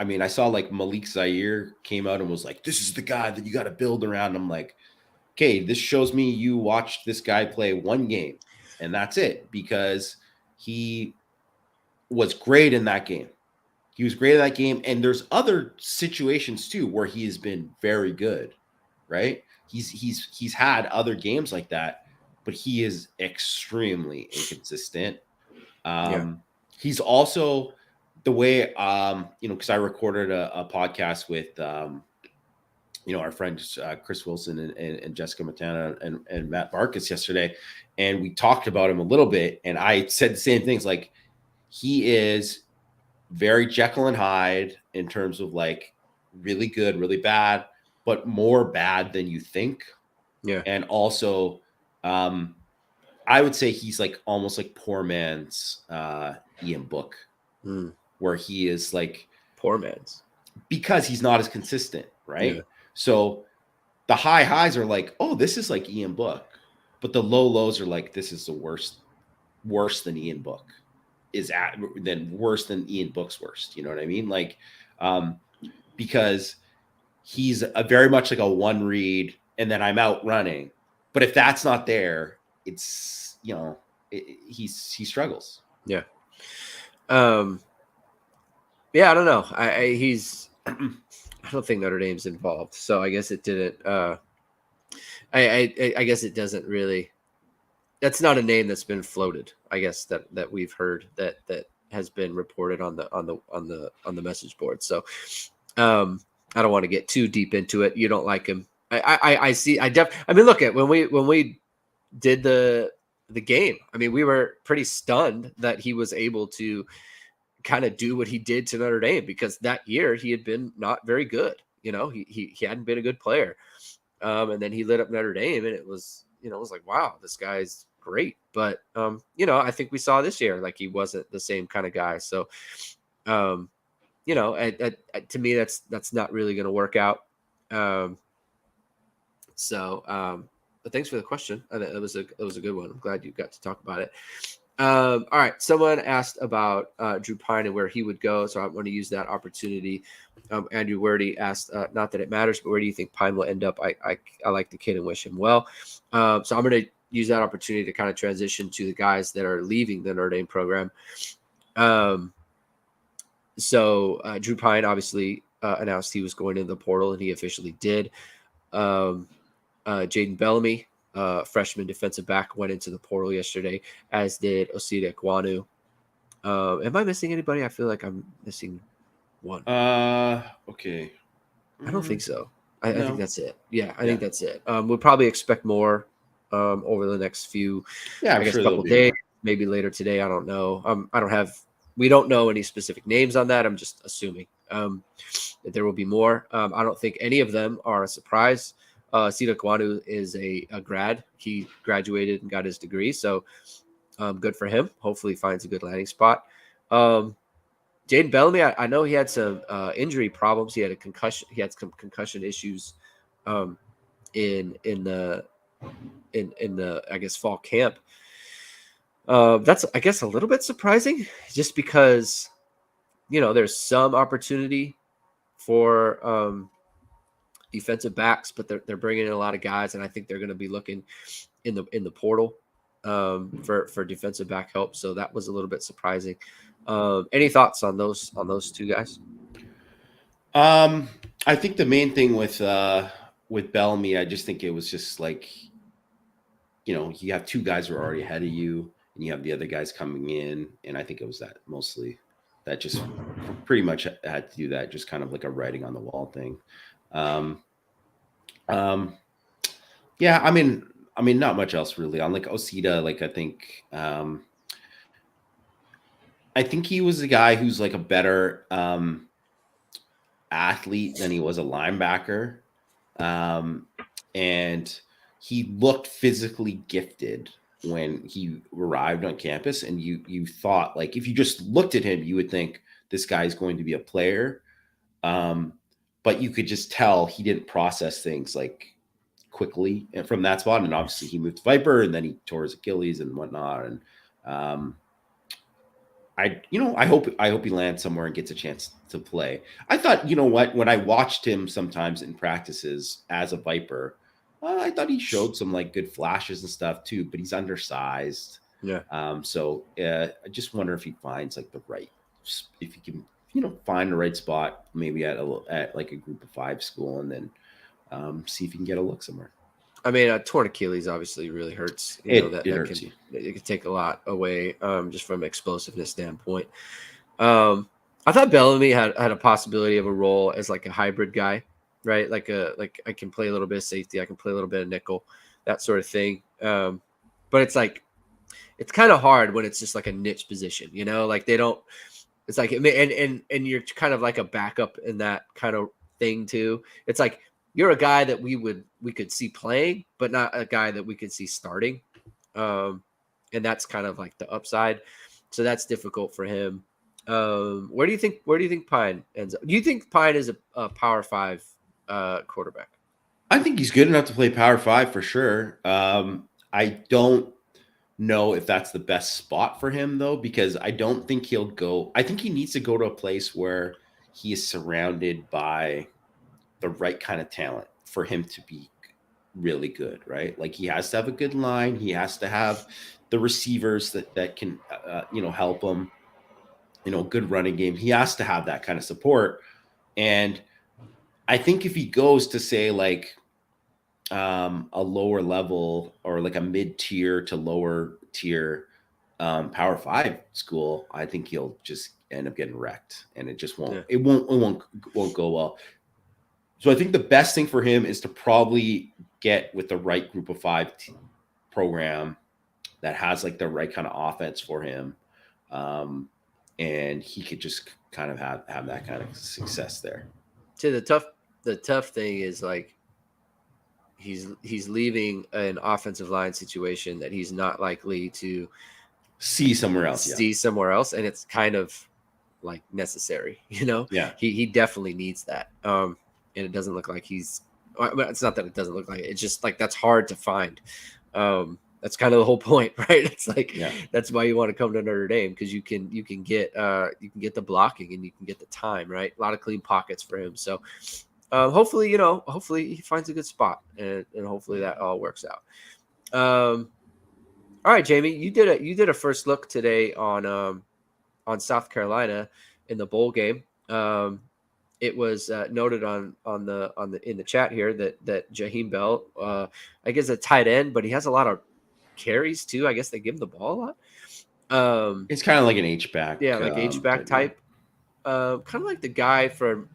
mean, I saw like Malik Zaire came out and was like, this is the guy that you got to build around. I'm like, okay, this shows me you watched this guy play one game and that's it, because he was great in that game. He was great in that game. And there's other situations too where he has been very good, right? He's had other games like that, but he is extremely inconsistent. He's also the way, because I recorded a podcast with, our friends Chris Wilson and Jessica Matana and Matt Barkas yesterday, and we talked about him a little bit. And I said the same things, like he is very Jekyll and Hyde in terms of like really good, really bad, but more bad than you think. Yeah. And also, I would say he's like almost like poor man's Ian Book, where he is like poor man's, because he's not as consistent, right? Yeah. So the high highs are like, oh, this is like Ian Book, but the low lows are like, this is the worse than Ian Book worse than Ian Book's worst. You know what I mean? Like, because he's very much like a one read and then I'm out running. But if that's not there, it's, he struggles. Yeah. Yeah, I don't know. I don't think Notre Dame's involved, so I guess it didn't. I guess it doesn't really. That's not a name that's been floated. I guess that we've heard that has been reported on the message board. So, I don't want to get too deep into it. You don't like him. I see. I mean, look at when we did the game. I mean, we were pretty stunned that he was able to kind of do what he did to Notre Dame, because that year he had been not very good. He hadn't been a good player. And then he lit up Notre Dame, and it was was like, wow, this guy's great. But I think we saw this year like he wasn't the same kind of guy. So um, to me, that's not really going to work out. Um, but thanks for the question. I think it was a good one. I'm glad you got to talk about it. All right. Someone asked about Drew Pine and where he would go, so I want to use that opportunity. Andrew Wordy asked, not that it matters, but where do you think Pine will end up? I like the kid and wish him well. So I'm going to use that opportunity to kind of transition to the guys that are leaving the Notre Dame program. So Drew Pine obviously announced he was going into the portal, and he officially did. Jaden Bellamy, freshman defensive back, went into the portal yesterday, as did Osita Ekwonu. Am I missing anybody? I feel like I'm missing one. Okay. I don't think so. I think No. that's it. Yeah, I Yeah. think that's it. We'll probably expect more over the next few, Yeah, I I'm guess, sure there'll couple be days, more. maybe later today. I don't know. We don't know any specific names on that. I'm just assuming that there will be more. I don't think any of them are a surprise. Sita Kwanu is a grad. He graduated and got his degree, so good for him. Hopefully, he finds a good landing spot. Jaden Bellamy, I know he had some injury problems. He had a concussion. He had some concussion issues um, in the I guess fall camp. That's I guess a little bit surprising, just because there's some opportunity for defensive backs, but they're bringing in a lot of guys, and I think they're going to be looking in the portal for defensive back help. So that was a little bit surprising. Any thoughts on those two guys? I think the main thing with Bellamy, I just think it was just like, you have two guys who are already ahead of you, and you have the other guys coming in, and I think it was that mostly that just pretty much had to do that, just kind of like a writing on the wall thing. Um, um, yeah, I mean, not much else really on like Osita. Like I think he was a guy who's like a better athlete than he was a linebacker. Um, and he looked physically gifted when he arrived on campus. And you thought, like, if you just looked at him, you would think this guy's going to be a player. Um, but you could just tell he didn't process things like quickly and from that spot. And obviously he moved to Viper, and then he tore his Achilles and whatnot. And um, I hope he lands somewhere and gets a chance to play. I thought, what, when I watched him sometimes in practices as a Viper, I thought he showed some like good flashes and stuff too, but he's undersized. Yeah. So I just wonder if he finds like if he can, find the right spot, maybe at like a group of five school, and then see if he can get a look somewhere. I mean, a torn Achilles obviously really hurts. It That hurts can you. it can take a lot away, just from explosiveness standpoint. I thought Bellamy had a possibility of a role as like a hybrid guy, right? Like I can play a little bit of safety, I can play a little bit of nickel, that sort of thing. But it's kind of hard when it's just like a niche position, like they don't. It's like and you're kind of like a backup in that kind of thing too. It's like you're a guy that we could see playing, but not a guy that we could see starting. Um, and that's kind of like the upside. So that's difficult for him. Where do you think Pine ends up? Do you think Pine is a Power Five quarterback? I think he's good enough to play Power Five for sure. I don't know if that's the best spot for him though, because I don't think he'll go. I think he needs to go to a place where he is surrounded by the right kind of talent for him to be really good, right? Like he has to have a good line. He has to have the receivers that can, help him. Good running game. He has to have that kind of support. And I think if he goes to say like a lower level or like a mid tier to lower tier Power Five school, I think he'll just end up getting wrecked, and it just won't. Yeah. It won't go well. So I think the best thing for him is to probably get with the right group of five program that has like the right kind of offense for him, and he could just kind of have that kind of success there. See, the tough thing is like he's leaving an offensive line situation that he's not likely to See somewhere else. Yeah. see somewhere else, and it's kind of like necessary. Yeah. He definitely needs that. And it doesn't look like he's. It's not that it doesn't look like it. It's just like that's hard to find. That's kind of the whole point, right? It's like Yeah. that's why you want to come to Notre Dame, because you can get the blocking and you can get the time, right? A lot of clean pockets for him. So hopefully he finds a good spot, and hopefully that all works out. All right, Jamie, you did a first look today on South Carolina in the bowl game. It was noted on the in the chat here that Jaheim Bell, I guess a tight end, but he has a lot of carries too. I guess they give him the ball a lot. It's kind of like an H-back Yeah, like H-back type. Yeah. type. Kind of like the guy from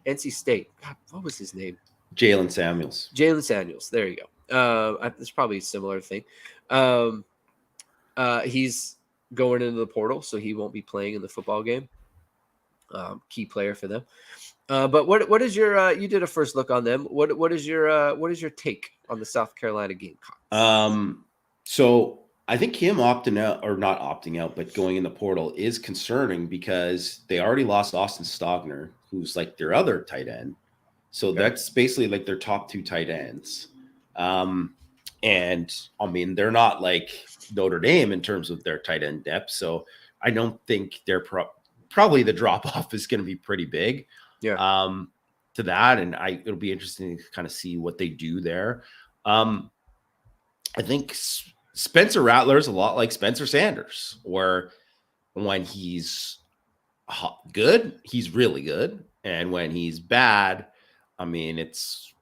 NC State. God, what was his name? Jalen Samuels. Jalen Samuels. There you go. It's probably a similar thing. He's going into the portal, so he won't be playing in the football game. Key player for them. But what is your you did a first look on them? What is your take on the South Carolina Gamecocks? So I think him opting out, or not opting out, but going in the portal is concerning because they already lost Austin Stogner, who's like their other tight end. So that's basically like their top two tight ends. And I mean, they're not like Notre Dame in terms of their tight end depth. So I don't think they're probably the drop off is going to be pretty big. Yeah. To that, and it'll be interesting to kind of see what they do there. I think Spencer Rattler is a lot like Spencer Sanders, where when he's good, he's really good, and when he's bad, I mean, it's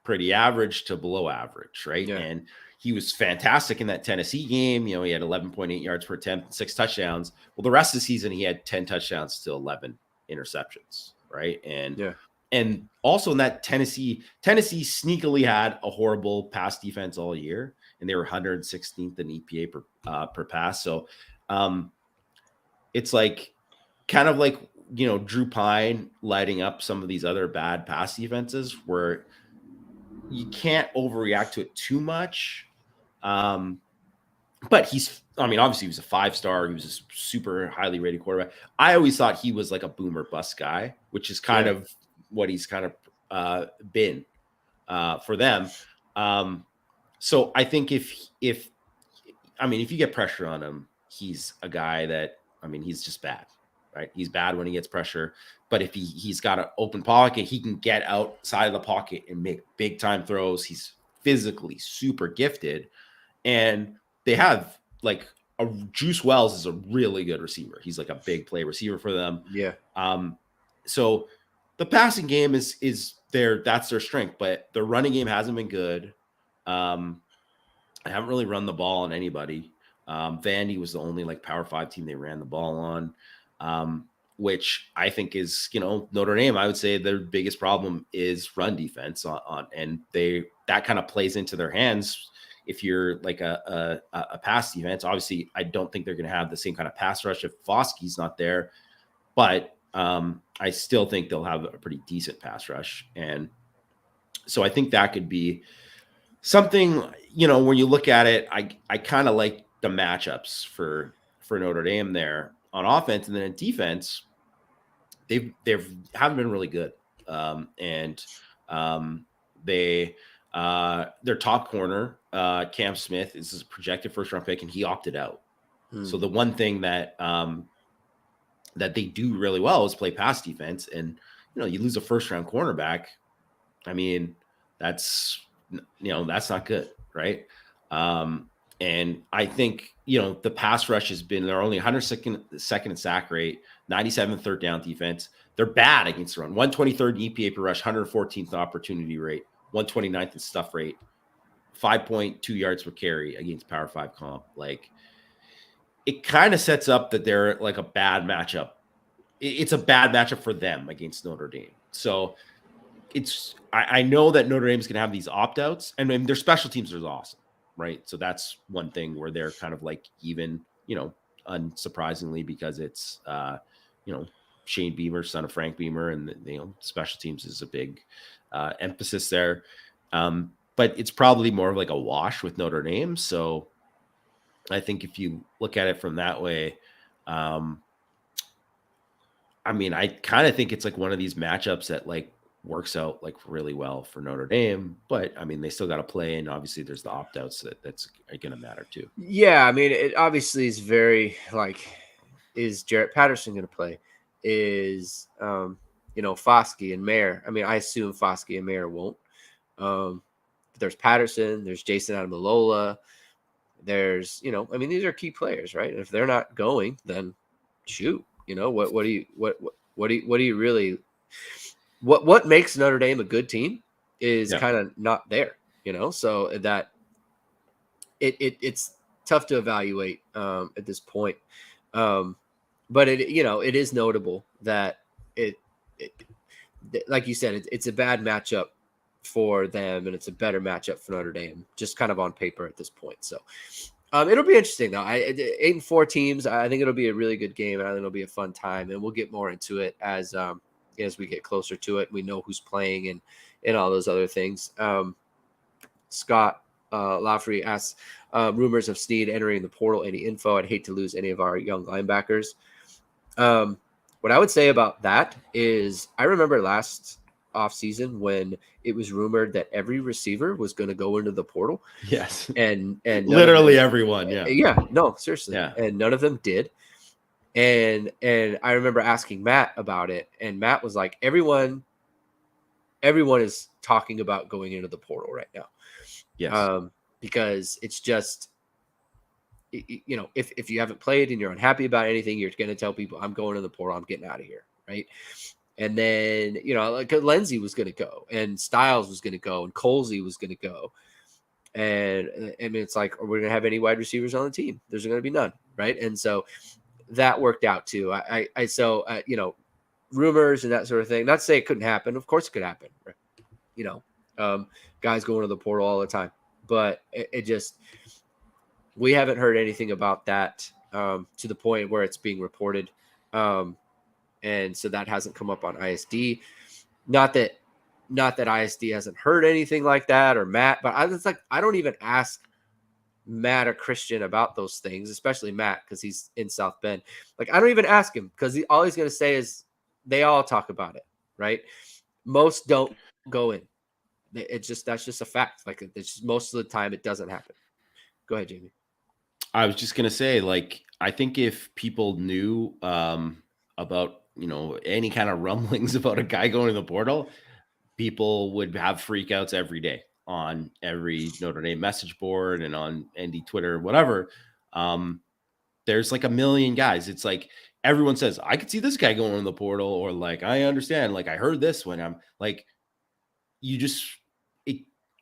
pretty average to below average, right? Yeah. And he was fantastic in that Tennessee game. He had 11.8 yards per attempt, 6 touchdowns. Well, the rest of the season, he had 10 touchdowns to 11 interceptions, right? And also in that Tennessee sneakily had a horrible pass defense all year, and they were 116th in EPA per pass. So it's like kind of like, Drew Pine lighting up some of these other bad pass defenses where you can't overreact to it too much. But obviously he was a 5-star. He was a super highly rated quarterback. I always thought he was like a boomer bust guy, which is kind of what he's kind of been for them. So I think if you get pressure on him, he's a guy that, he's just bad, right? He's bad when he gets pressure, but if he's got an open pocket, he can get outside of the pocket and make big time throws. He's physically super gifted, and they have like Juice Wells is a really good receiver. He's like a big play receiver for them. Yeah. So the passing game is that's their strength, but the running game hasn't been good. I haven't really run the ball on anybody. Vandy was the only like Power 5 team they ran the ball on, which I think is, Notre Dame. I would say their biggest problem is run defense and that kind of plays into their hands. If you're like a pass defense, obviously I don't think they're going to have the same kind of pass rush if Foskey's not there, but I still think they'll have a pretty decent pass rush. And so I think that could be something, when you look at it, I kind of like the matchups for Notre Dame there on offense, and then in defense, they haven't been really good. Their top corner, Cam Smith, is a projected first-round pick, and he opted out. So the one thing that they do really well is play pass defense, and you lose a first-round cornerback. That's not good, right? And I think the pass rush has been, they're only 102nd in sack rate, 97th third down defense. They're bad against the run. 123rd in EPA per rush, 114th opportunity rate, 129th in stuff rate, 5.2 yards per carry against Power 5 comp. Like, it kind of sets up that they're like a bad matchup. It's a bad matchup for them against Notre Dame. So I know that Notre Dame's going to have these opt-outs, and their special teams are awesome, right? So that's one thing where they're kind of like even, unsurprisingly, because it's, Shane Beamer, son of Frank Beamer, and special teams is a big emphasis there. but it's probably more of like a wash with Notre Dame. So I think if you look at it from that way, I mean, I kind of think it's like one of these matchups that like works out like really well for Notre Dame, but I mean, they still got to play, and obviously there's the opt outs that's going to matter too. Yeah, I mean, it obviously is very like, is Jarrett Patterson going to play? Is Foskey and Mayer? I mean, I assume Foskey and Mayer won't. But there's Patterson, there's Jason Adamalola, there's I mean, these are key players, right? And if they're not going, then shoot, what do you really what makes Notre Dame a good team is Yeah. kind of not there, so that it's tough to evaluate at this point. But it is notable that it like you said, it's a bad matchup for them, and it's a better matchup for Notre Dame, just kind of on paper at this point. So it'll be interesting though. 8-4 teams. I think it'll be a really good game, and I think it'll be a fun time. And we'll get more into it as we get closer to it. We know who's playing and all those other things. Scott Lafrey asks, rumors of Snead entering the portal. Any info? I'd hate to lose any of our young linebackers. What I would say about that is I remember last offseason when it was rumored that every receiver was going to go into the portal. Yes. And literally everyone. Yeah. Yeah. No, seriously. Yeah. And none of them did. And I remember asking Matt about it, and Matt was like, everyone is talking about going into the portal right now. Yes. Because it's just, if you haven't played and you're unhappy about anything, you're going to tell people, I'm going to the portal, I'm getting out of here. Right. And then, like Lindsey was going to go, and Styles was going to go, and Colsey was going to go. And I mean, it's like, are we going to have any wide receivers on the team? There's going to be none. Right. And so that worked out too. Rumors and that sort of thing, not to say it couldn't happen. Of course it could happen. Right? Guys going to the portal all the time, but it just, we haven't heard anything about that to the point where it's being reported. And so that hasn't come up on ISD. Not that ISD hasn't heard anything like that, or Matt, but I don't even ask Matt or Christian about those things, especially Matt, because he's in South Bend. Like, I don't even ask him, because all he's going to say is they all talk about it, right? Most don't go in. That's just a fact. Like, it's just, most of the time it doesn't happen. Go ahead, Jamie. I was just gonna say, like, I think if people knew about any kind of rumblings about a guy going to the portal, people would have freakouts every day on every Notre Dame message board and on ND Twitter, whatever. There's like a million guys. It's like everyone says, I could see this guy going in the portal, or like, I understand, like, I heard this when I'm like,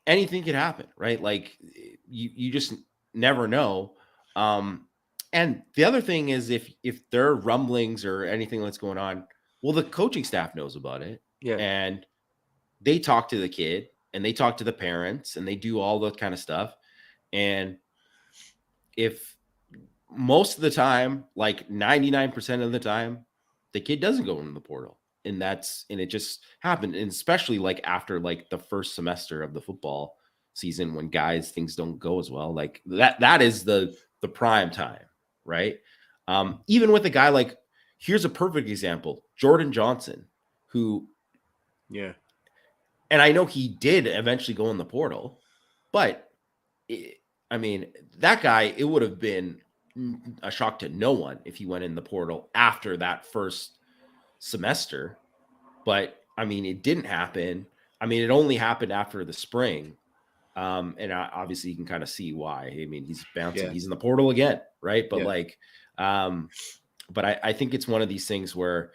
anything could happen, right? Like, you just never know. And the other thing is, if there are rumblings or anything that's going on, well, the coaching staff knows about it. Yeah. And they talk to the kid, and they talk to the parents, and they do all that kind of stuff. And if most of the time, like 99% of the time, the kid doesn't go into the portal, and it just happened. And especially like after like the first semester of the football season, when things don't go as well, like that is the prime time, right? Even with a guy like, here's a perfect example, Jordan Johnson, who, yeah, and I know he did eventually go in the portal, but I mean, that guy, it would have been a shock to no one if he went in the portal after that first semester. But I mean, it didn't happen. I mean, it only happened after the spring. And obviously you can kind of see why. I mean, he's bouncing, he's in the portal again, right? But but I think it's one of these things where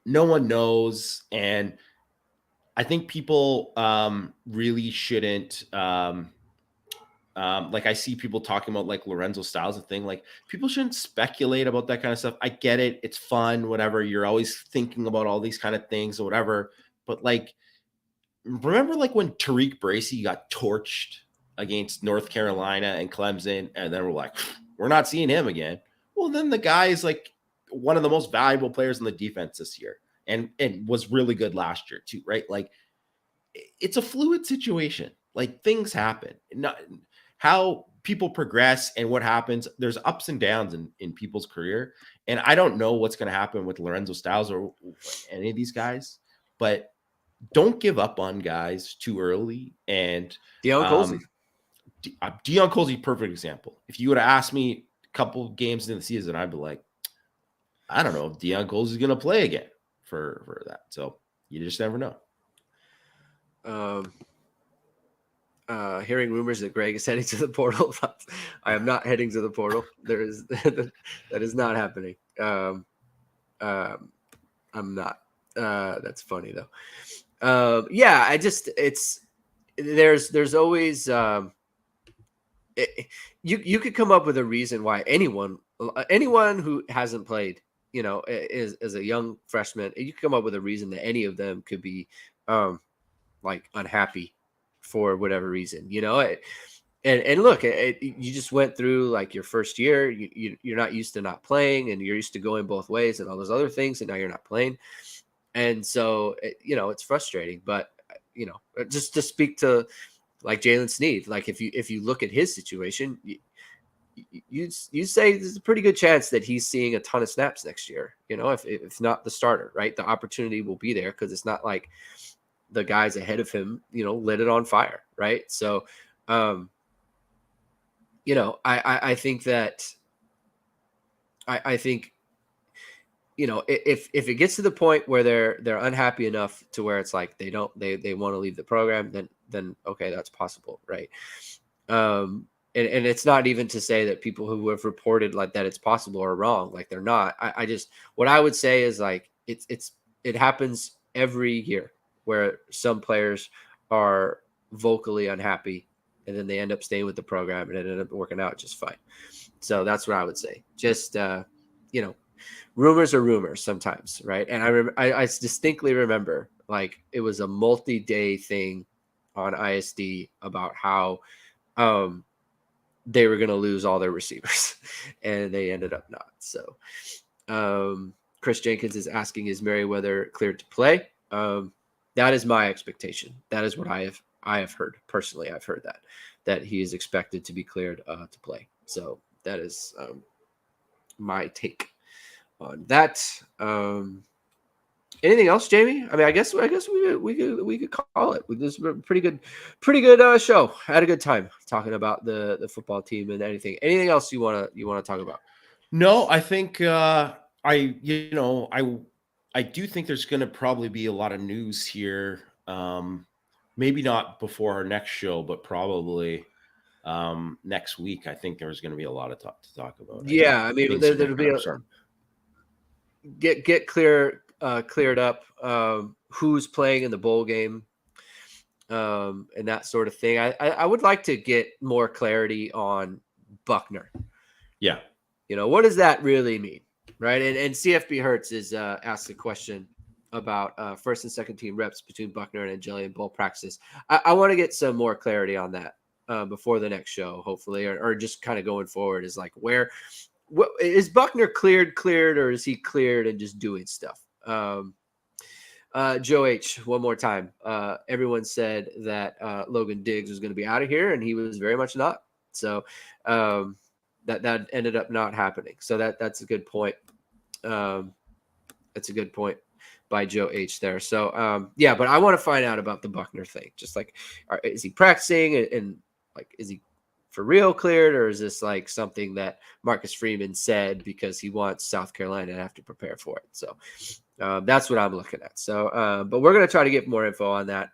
no one knows. And I think people really shouldn't, like, I see people talking about like Lorenzo Styles and thing, like, people shouldn't speculate about that kind of stuff. I get it. It's fun, whatever. You're always thinking about all these kind of things or whatever. But like, remember like when Tariq Bracy got torched against North Carolina and Clemson, and then we're like, we're not seeing him again. Well, then the guy is like one of the most valuable players in the defense this year, and was really good last year too, right? Like, it's a fluid situation. Like things happen. Not how people progress and what happens. There's ups and downs in people's career. And I don't know what's going to happen with Lorenzo Styles or any of these guys, but don't give up on guys too early. And Deion Colsey. Deion Colsey, perfect example. If you would have asked me a couple games in the season, I'd be like, I don't know if Deion Colsey is going to play again for that. So you just never know. Hearing rumors that Greg is heading to the portal. I am not heading to the portal. There is that is not happening. I'm not. That's funny though. Yeah, there's always you could come up with a reason why anyone who hasn't played, is a young freshman, you could come up with a reason that any of them could be like unhappy for whatever reason, and look, you just went through like your first year, you're not used to not playing, and you're used to going both ways and all those other things, and now you're not playing, and so it's frustrating. But just to speak to like Jalen Sneed, like if you look at his situation, you say there's a pretty good chance that he's seeing a ton of snaps next year. If not the starter, right? The opportunity will be there because it's not like the guys ahead of him, lit it on fire, right? So, I think that I think if it gets to the point where they're unhappy enough to where it's like they want to leave the program, then okay, that's possible, right? And it's not even to say that people who have reported like that it's possible are wrong, like they're not. I just, what I would say is like it happens every year where some players are vocally unhappy and then they end up staying with the program and it ended up working out just fine. So that's what I would say. Just rumors are rumors sometimes, right? And I distinctly remember like it was a multi-day thing on ISD about how they were going to lose all their receivers and they ended up not. So Chris Jenkins is asking, is Merriweather cleared to play? That is my expectation. That is what I have heard personally. I've heard that he is expected to be cleared to play. So that is my take on that. Anything else, Jamie? I mean, I guess we could call it. This is a pretty good show. I had a good time talking about the football team and anything. Anything else you wanna talk about? No, I think I do think there's going to probably be a lot of news here. Maybe not before our next show, but probably next week. I think there's going to be a lot of talk to talk about. Yeah, I mean, there'll be get cleared up. Who's playing in the bowl game, and that sort of thing. I would like to get more clarity on Buckner. Yeah. What does that really mean, right? And CFB Hertz is asked a question about first and second team reps between Buckner and Angeli in bowl practice. I want to get some more clarity on that before the next show, hopefully, or just kind of going forward. Is like what is Buckner cleared, or is he cleared and just doing stuff? Joe H, one more time. Everyone said that Logan Diggs was going to be out of here, and he was very much not. So that ended up not happening. So that's a good point. That's a good point by Joe H there. So yeah, but I want to find out about the Buckner thing. Just like, is he practicing and like, is he for real cleared, or is this like something that Marcus Freeman said because he wants South Carolina to have to prepare for it? So that's what I'm looking at. So, but we're going to try to get more info on that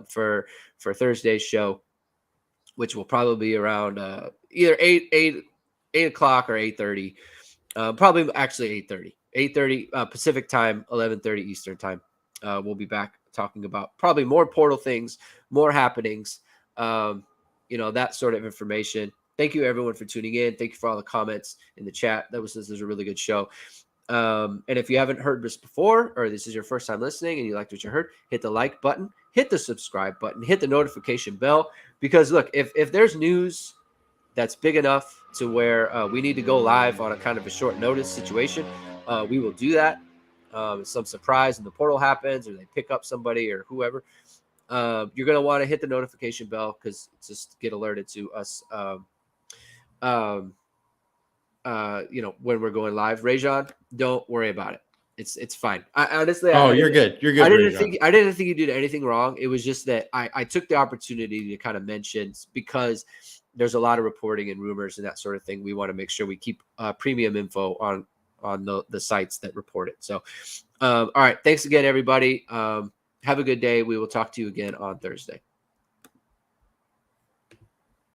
for Thursday's show, which will probably be around either 8 o'clock or 8:30. Probably actually 8:30 Pacific time, 11:30 Eastern time. We'll be back talking about probably more portal things, more happenings, that sort of information. Thank you everyone for tuning in. Thank you for all the comments in the chat. This was a really good show. And if you haven't heard this before, or this is your first time listening and you liked what you heard, hit the like button, hit the subscribe button, hit the notification bell, because look, if there's news that's big enough to where we need to go live on a kind of a short notice situation, we will do that. Some surprise in the portal happens, or they pick up somebody or whoever, You're going to want to hit the notification bell because just get alerted to us. Um, when we're going live. Rajon, don't worry about it. It's fine. You're good. You're good, I didn't Rajon. think you did anything wrong. It was just that I took the opportunity to kind of mention, because there's a lot of reporting and rumors and that sort of thing. We want to make sure we keep premium info on the sites that report it. So, all right. Thanks again, everybody. Have a good day. We will talk to you again on Thursday.